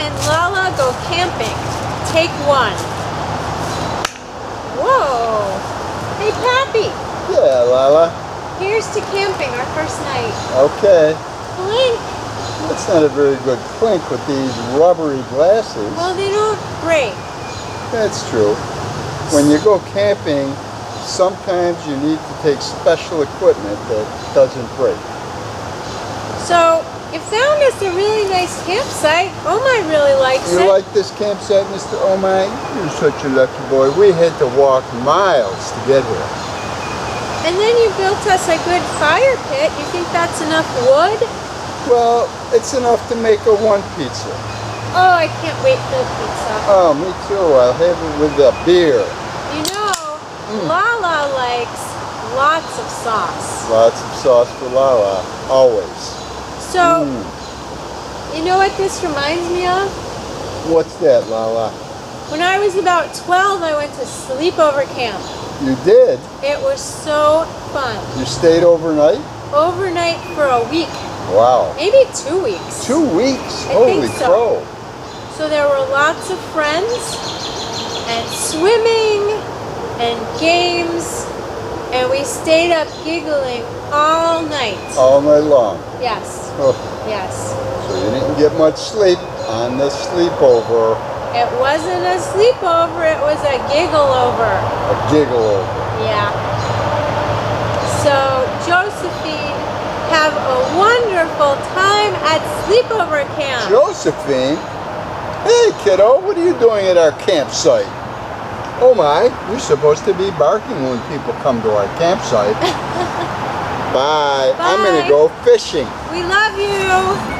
and Lala go camping. Take 1. Whoa! Hey, Pappy! Yeah, Lala. Here's to camping, our first night. Okay. Blink! That's not a very good clink with these rubbery glasses. Well, they don't break. That's true. When you go camping, sometimes you need to take special equipment that doesn't break. So, you found us a really nice campsite. Oh my really likes it. You like this campsite, Mr. Oh My? You're such a lucky boy. We had to walk miles to get here. And then you built us a good fire pit. You think that's enough wood? Well, it's enough to make a 1 pizza. Oh, I can't wait for the pizza. Oh, me too. I'll have it with a beer. You know, Lala likes lots of sauce. Lots of sauce for Lala, always. So, you know what this reminds me of? What's that, Lala? When I was about 12, I went to sleepover camp. You did? It was so fun. You stayed overnight? Overnight for a week. Wow. Maybe 2 weeks. 2 weeks? I Holy think so. crow. So there were lots of friends, and swimming, and games, and we stayed up giggling all night. All night long? Yes. Oh. Yes. So you didn't get much sleep on the sleepover. It wasn't a sleepover, it was a giggle over. A giggle over. Yeah. So, Josephine, have a wonderful time at sleepover camp. Josephine? Hey kiddo, what are you doing at our campsite? Oh my, you're supposed to be barking when people come to our campsite. Bye. I'm gonna go fishing. We love you.